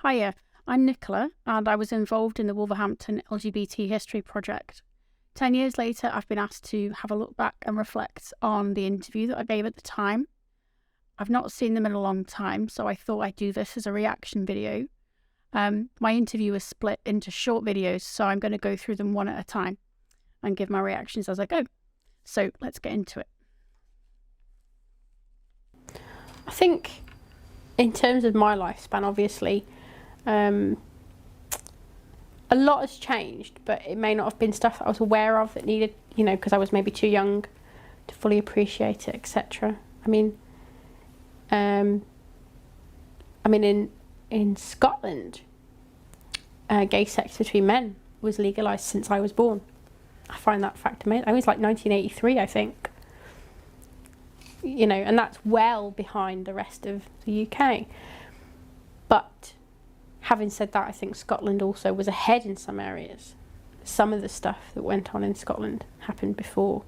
Hiya, I'm Nicola, and I was involved in the Wolverhampton LGBT History project. 10 years later, I've been asked to have a look back and reflect on the interview that I gave at the time. I've not seen them in a long time, so I thought I'd do this as a reaction video. My interview is split into short videos, so I'm going to go through them one at a time and give my reactions as I go. So let's get into it. I think in terms of my lifespan, obviously, a lot has changed, but it may not have been stuff that I was aware of that needed, because I was maybe too young to fully appreciate it, etc. In Scotland, gay sex between men was legalised since I was born. I find that fact amazing. I mean, it's like 1983, I think. And that's well behind the rest of the UK. But having said that, I think Scotland also was ahead in some areas. Some of the stuff that went on in Scotland happened before.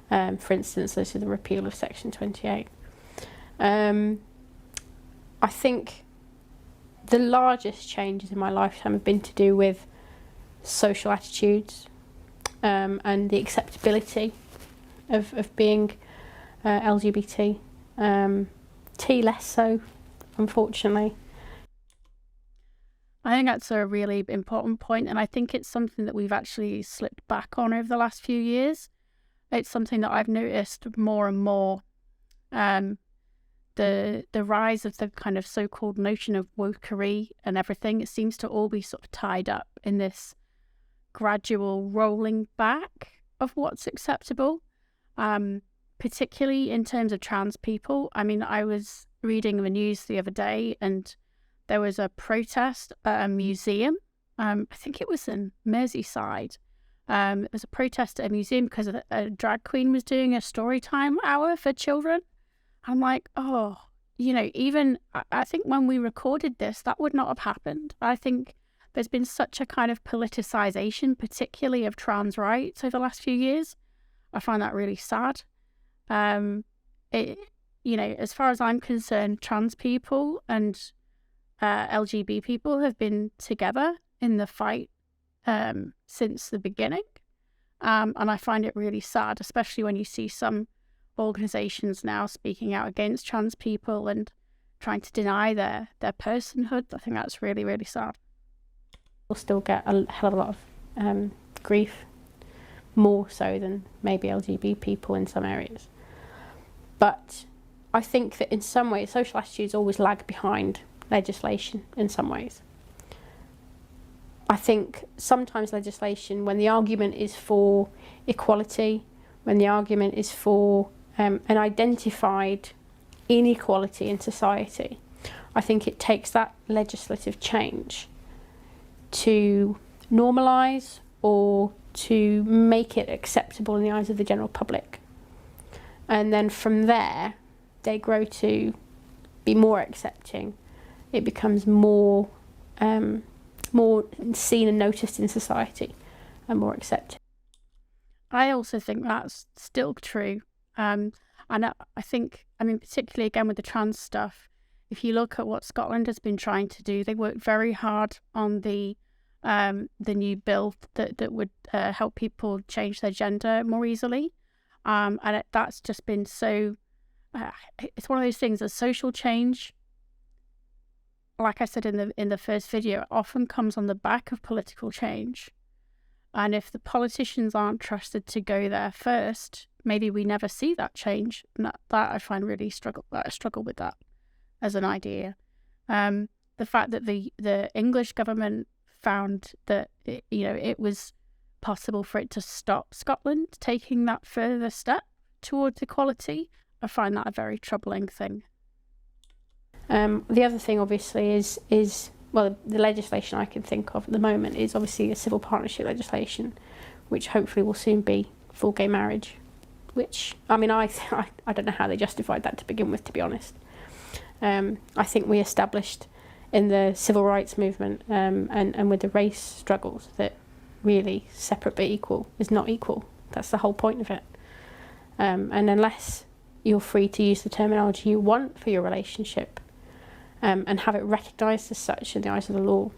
For instance, this is the repeal of Section 28. I think the largest changes in my lifetime have been to do with social attitudes and the acceptability of being LGBT. T less so, unfortunately. I think that's a really important point, and I think it's something that we've actually slipped back on over the last few years. It's something that I've noticed more and more. The rise of the kind of so-called notion of wokery and everything, it seems to all be sort of tied up in this gradual rolling back of what's acceptable, particularly in terms of trans people. I mean, I was reading the news the other day and there was a protest at a museum. I think it was in Merseyside. There was a protest at a museum because a drag queen was doing a story time hour for children. I'm like, even I think when we recorded this, that would not have happened. I think there's been such a kind of politicization, particularly of trans rights over the last few years. I find that really sad. As far as I'm concerned, trans people and LGBT people have been together in the fight since the beginning. And I find it really sad, especially when you see some organisations now speaking out against trans people and trying to deny their personhood. I think that's really, really sad. We'll still get a hell of a lot of grief, more so than maybe LGBT people in some areas. But I think that in some ways, social attitudes always lag behind legislation in some ways. I think sometimes legislation, when the argument is for equality, when the argument is for an identified inequality in society, I think it takes that legislative change to normalise or to make it acceptable in the eyes of the general public. And then from there, they grow to be more accepting. It becomes more seen and noticed in society and more accepted. I also think that's still true. And I think, particularly again with the trans stuff, if you look at what Scotland has been trying to do, they worked very hard on the new bill that would help people change their gender more easily. That's just been so, it's one of those things, a social change, like I said in the first video, often comes on the back of political change. And if the politicians aren't trusted to go there first, maybe we never see that change. And that I find really struggle with that as an idea. The fact that the English government found that it was possible for it to stop Scotland taking that further step towards equality, I find that a very troubling thing. The other thing, obviously, is the legislation I can think of at the moment is obviously a civil partnership legislation, which hopefully will soon be full gay marriage, which, I don't know how they justified that to begin with, to be honest. I think we established in the civil rights movement and with the race struggles that really separate but equal is not equal. That's the whole point of it. And unless you're free to use the terminology you want for your relationship, and have it recognised as such in the eyes of the law,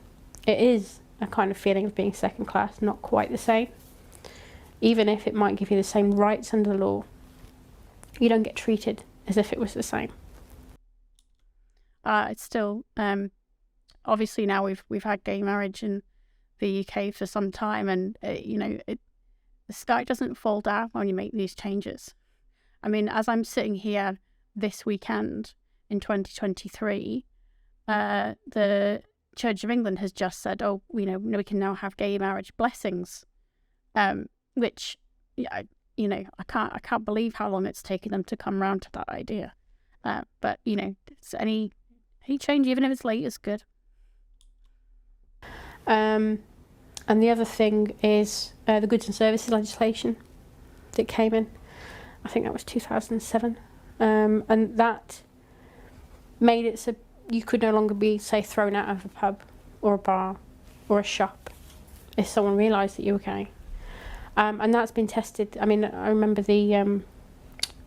it is a kind of feeling of being second class, not quite the same. Even if it might give you the same rights under the law, you don't get treated as if it was the same. It's still obviously now we've had gay marriage in the UK for some time, and the sky doesn't fall down when you make these changes. I mean, as I'm sitting here this weekend in 2023, the Church of England has just said, oh, we can now have gay marriage blessings, which, I can't believe how long it's taken them to come around to that idea. But it's any change, even if it's late, is good. And the other thing is the goods and services legislation that came in. I think that was 2007, and that made it so you could no longer be, say, thrown out of a pub or a bar or a shop if someone realised that you were gay. And that's been tested. I mean, I remember the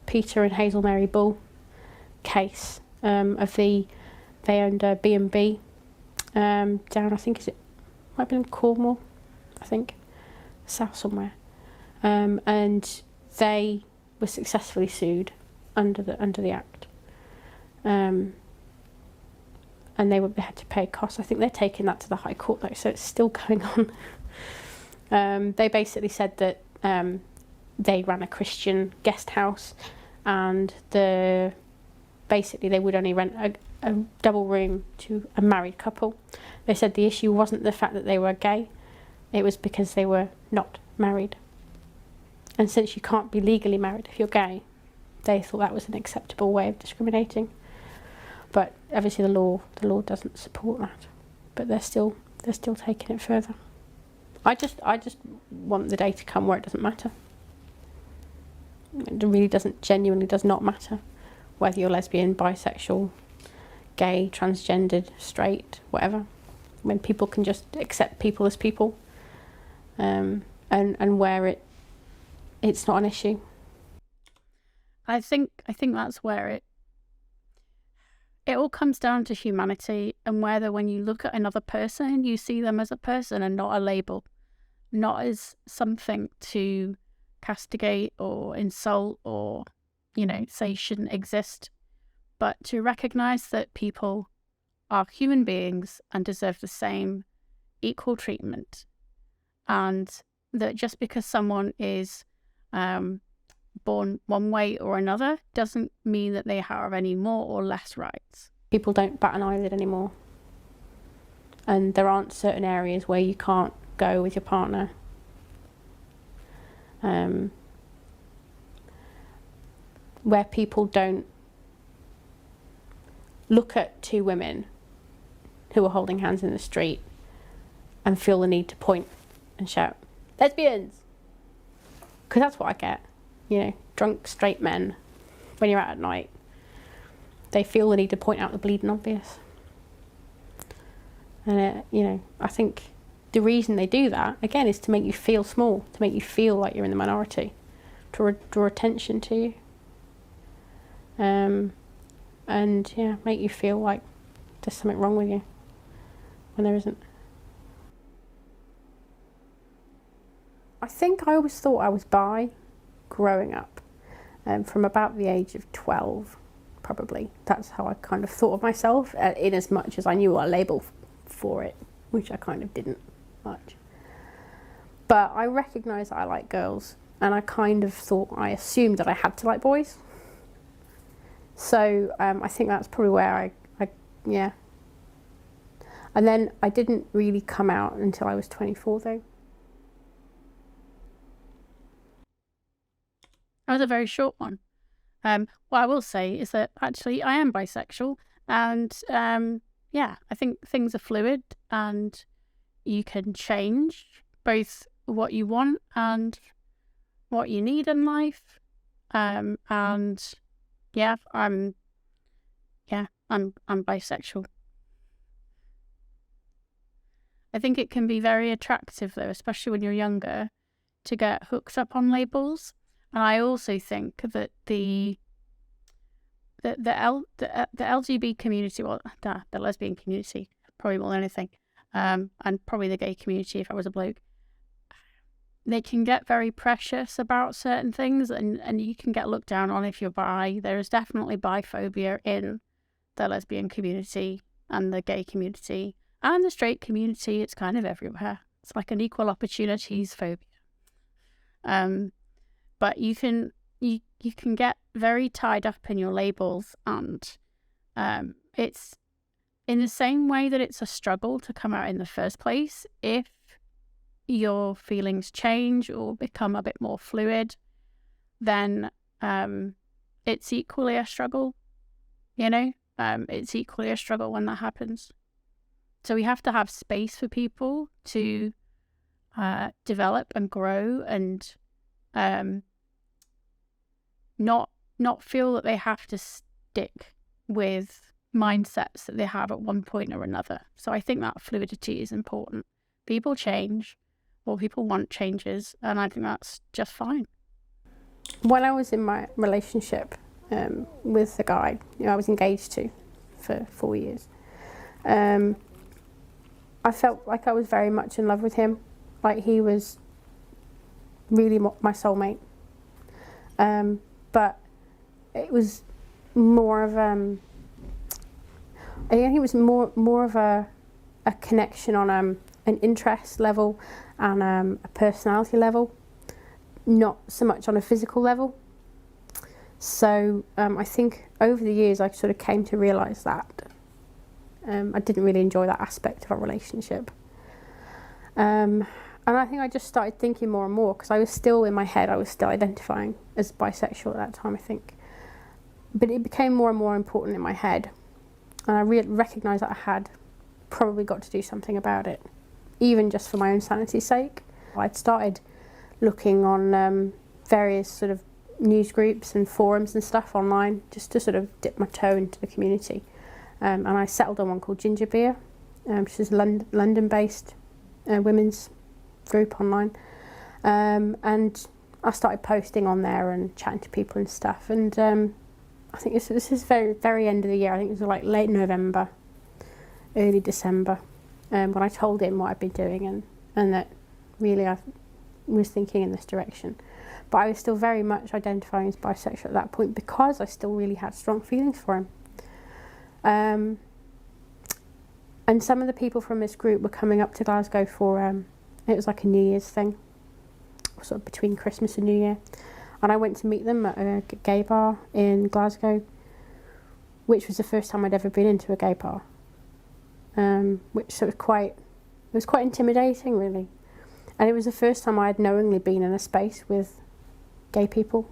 Peter and Hazel Mary Bull case they owned a B&B down, I think, might have been in Cornwall, I think, south somewhere, and they were successfully sued under the Act, and they had to pay costs. I think they're taking that to the High Court though, so it's still going on. They basically said that they ran a Christian guest house, and basically they would only rent a double room to a married couple. They said the issue wasn't the fact that they were gay, it was because they were not married. And since you can't be legally married if you're gay, they thought that was an acceptable way of discriminating. But obviously the law doesn't support that. But they're still taking it further. I just want the day to come where it doesn't matter. It really genuinely does not matter whether you're lesbian, bisexual, gay, transgendered, straight, whatever. When people can just accept people as people, and where it's not an issue. I think that's where it all comes down to humanity, and whether when you look at another person, you see them as a person and not a label, not as something to castigate or insult or, say shouldn't exist, but to recognise that people are human beings and deserve the same equal treatment, and that just because someone is born one way or another doesn't mean that they have any more or less rights. People don't bat an eyelid anymore, and there aren't certain areas where you can't go with your partner. Where people don't look at two women who are holding hands in the street and feel the need to point and shout, lesbians! Because that's what I get. Drunk straight men, when you're out at night, they feel the need to point out the bleeding obvious. And, I think the reason they do that, again, is to make you feel small, to make you feel like you're in the minority, to draw attention to you. And, make you feel like there's something wrong with you when there isn't. I think I always thought I was bi growing up, from about the age of 12, probably. That's how I kind of thought of myself, in as much as I knew a label for it, which I kind of didn't much. But I recognised that I like girls, and I kind of I assumed that I had to like boys. So I think that's probably where yeah. And then I didn't really come out until I was 24 though. That was a very short one. What I will say is that actually I am bisexual, and I think things are fluid, and you can change both what you want and what you need in life. I'm bisexual. I think it can be very attractive though, especially when you're younger, to get hooked up on labels. And I also think that the the LGBT community, well, the lesbian community, probably more than anything, and probably the gay community if I was a bloke, they can get very precious about certain things, and you can get looked down on if you're bi. There is definitely biphobia in the lesbian community and the gay community and the straight community. It's kind of everywhere. It's like an equal opportunities phobia. But you can get very tied up in your labels, and it's in the same way that it's a struggle to come out in the first place. If your feelings change or become a bit more fluid, then it's equally a struggle, it's equally a struggle when that happens. So we have to have space for people to develop and grow, and not feel that they have to stick with mindsets that they have at one point or another. So I think that fluidity is important. People change, or people want changes, and I think that's just fine. When I was in my relationship with the guy I was engaged to for 4 years, I felt like I was very much in love with him. Like, he was really my soulmate. But it was more of I think it was more of a connection on an interest level and a personality level, not so much on a physical level. So I think over the years I sort of came to realise that I didn't really enjoy that aspect of our relationship. And I think I just started thinking more and more, because I was still in my head, I was still identifying as bisexual at that time, I think. But it became more and more important in my head. And I recognised that I had probably got to do something about it, even just for my own sanity's sake. I'd started looking on various sort of news groups and forums and stuff online, just to sort of dip my toe into the community. And I settled on one called Ginger Beer, which is a London-based women's group online. And I started posting on there and chatting to people and stuff. And I think this is very end of the year. I think it was like late November, early December, when I told him what I'd been doing and that really I was thinking in this direction. But I was still very much identifying as bisexual at that point, because I still really had strong feelings for him. And some of the people from this group were coming up to Glasgow for, it was like a New Year's thing, sort of between Christmas and New Year. And I went to meet them at a gay bar in Glasgow, which was the first time I'd ever been into a gay bar. Which sort of it was quite intimidating, really. And it was the first time I had knowingly been in a space with gay people.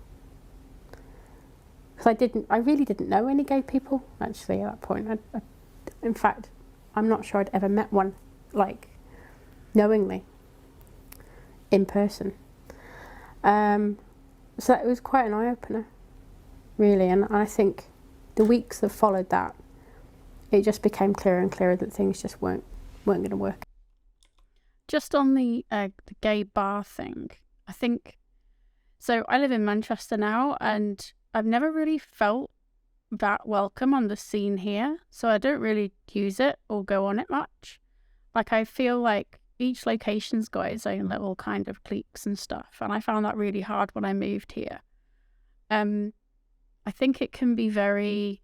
Because I really didn't know any gay people, actually, at that point. In fact, I'm not sure I'd ever met one, like, knowingly, in person. So it was quite an eye-opener, really. And I think the weeks that followed that, it just became clearer and clearer that things just weren't going to work. Just on the gay bar thing, I think, so I live in Manchester now, and I've never really felt that welcome on the scene here, so I don't really use it or go on it much. Like, I feel like each location's got its own little kind of cliques and stuff, and I found that really hard when I moved here. I think it can be very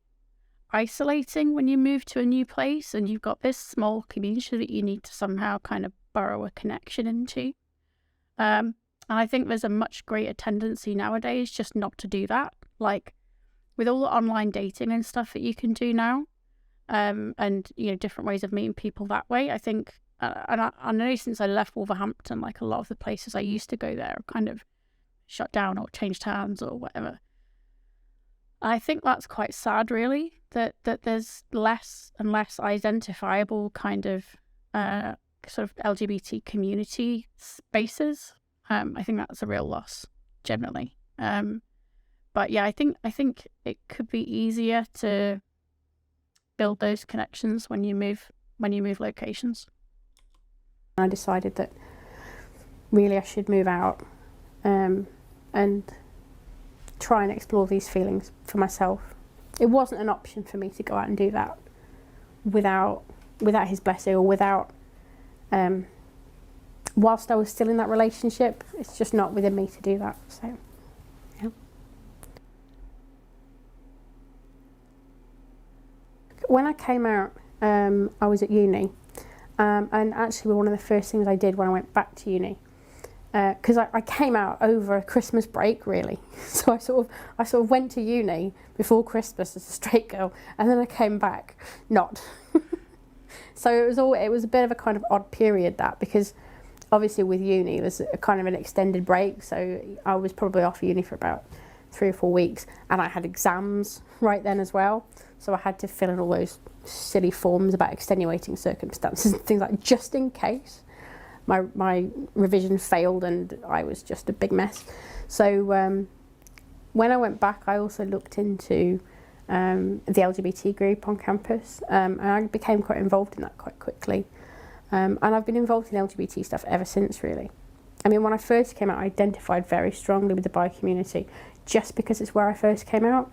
isolating when you move to a new place and you've got this small community that you need to somehow kind of burrow a connection into. And I think there's a much greater tendency nowadays just not to do that. Like, with all the online dating and stuff that you can do now, and different ways of meeting people that way, I think, and I know since I left Wolverhampton, like, a lot of the places I used to go there are kind of shut down or changed hands or whatever. I think that's quite sad, really, that there's less and less identifiable kind of sort of LGBT community spaces. I think that's a real loss, generally. But yeah, I think it could be easier to build those connections when you move locations. I decided that really I should move out and try and explore these feelings for myself. it wasn't an option for me to go out and do that without his blessing, or without whilst I was still in that relationship. It's just not within me to do that. So yeah. When I came out, I was at uni, and actually one of the first things I did when I went back to uni, because I came out over a Christmas break, really. So I sort of went to uni before Christmas as a straight girl, and then I came back not. So it was a bit of a kind of odd period, that, because obviously with uni it was a kind of an extended break. So I was probably off uni for about 3 or 4 weeks, and I had exams right then as well. So I had to fill in all those silly forms about extenuating circumstances and things, like, just in case my revision failed and I was just a big mess. So when I went back, I also looked into the LGBT group on campus, and I became quite involved in that quite quickly. And I've been involved in LGBT stuff ever since, really. I mean, when I first came out, I identified very strongly with the bi community, just because it's where I first came out.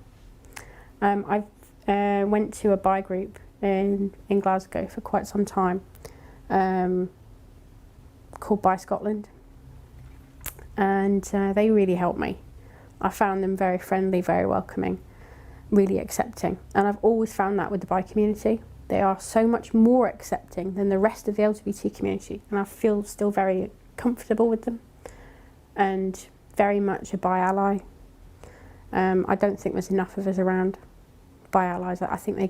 I went to a bi group in Glasgow for quite some time, called Bi Scotland, and they really helped me. I found them very friendly, very welcoming, really accepting, and I've always found that with the bi community. They are so much more accepting than the rest of the LGBT community, and I feel still very comfortable with them, and very much a bi ally. I don't think there's enough of us around bi allies. I think they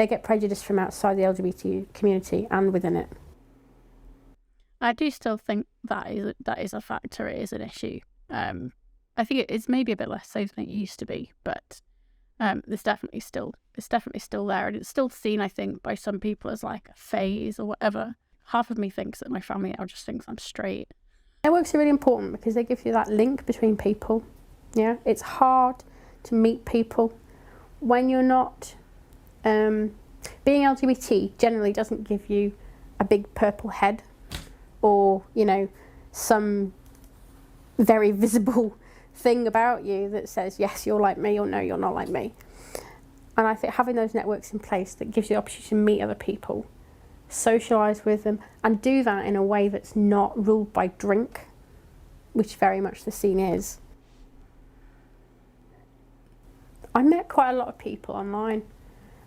get prejudice from outside the LGBT community and within it. I do still think that is a factor. It is an issue. I think it's maybe a bit less so than it used to be, but it's definitely still there, and it's still seen, I think, by some people as like a phase or whatever. Half of me thinks that my family now just thinks I'm straight. Networks are really important because they give you that link between people. Yeah, it's hard to meet people when you're not. Being LGBT generally doesn't give you a big purple head, or, you know, some very visible thing about you that says, yes, you're like me, or no, you're not like me. And I think having those networks in place that gives you the opportunity to meet other people, socialise with them, and do that in a way that's not ruled by drink, which very much the scene is. I met quite a lot of people online.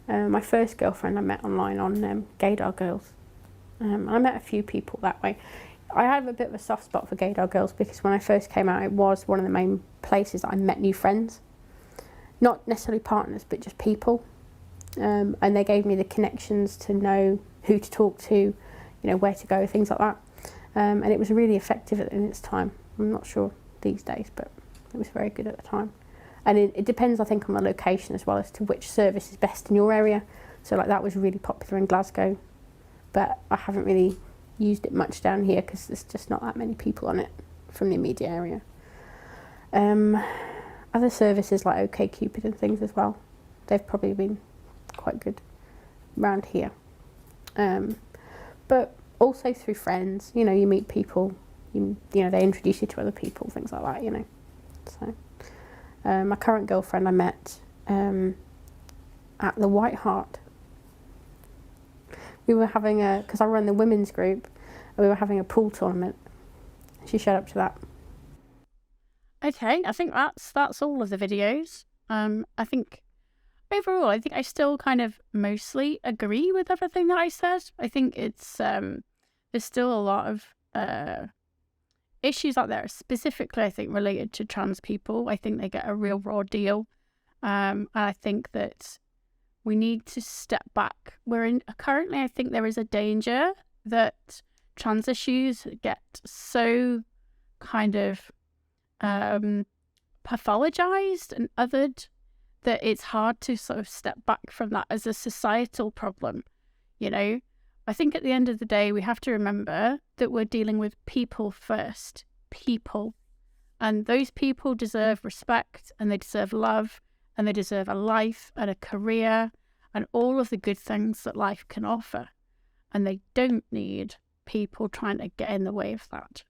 My first girlfriend I met online on Gaydar Girls. I met a few people that way. I have a bit of a soft spot for Gaydar Girls because when I first came out, it was one of the main places that I met new friends. Not necessarily partners, but just people. And they gave me the connections to know who to talk to, you know, where to go, things like that. And it was really effective in its time. I'm not sure these days, but it was very good at the time. And it depends, I think, on the location as well as to which service is best in your area. So like that was really popular in Glasgow, but I haven't really used it much down here because there's just not that many people on it from the immediate area. Other services like OkCupid and things as well, they've probably been quite good around here. But also through friends, you know, you meet people, you know, they introduce you to other people, things like that, you know. So my current girlfriend I met at the White Hart. We were having because I run the women's group, and we were having a pool tournament. She showed up to that. Okay, I think that's all of the videos. I think overall, I think I still kind of mostly agree with everything that I said. I think it's there's still a lot of issues out there, specifically I think related to trans people. I think they get a real raw deal. And I think that we need to step back. Currently, I think there is a danger that trans issues get so kind of pathologized and othered that it's hard to sort of step back from that as a societal problem. You know, I think at the end of the day, we have to remember that we're dealing with people first. People. And those people deserve respect, and they deserve love, and they deserve a life and a career and all of the good things that life can offer. And they don't need people trying to get in the way of that.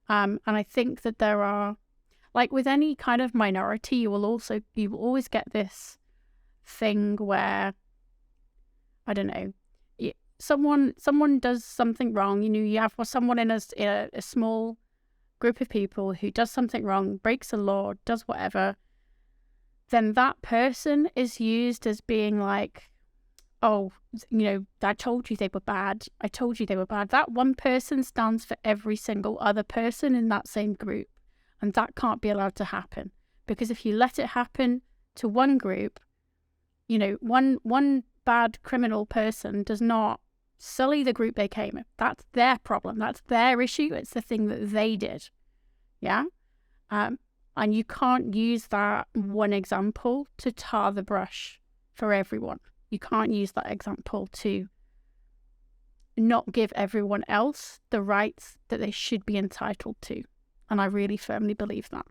And I think that there are, like with any kind of minority, you will always get this thing where, I don't know, someone does something wrong. You have someone in a small group of people who does something wrong, breaks a law, does whatever, then that person is used as being like, oh, I told you they were bad. I told you they were bad. That one person stands for every single other person in that same group. And that can't be allowed to happen. Because if you let it happen to one group, one bad criminal person does not sully the group they came in. That's their problem. That's their issue. It's the thing that they did. Yeah? And you can't use that one example to tar the brush for everyone. You can't use that example to not give everyone else the rights that they should be entitled to. And I really firmly believe that.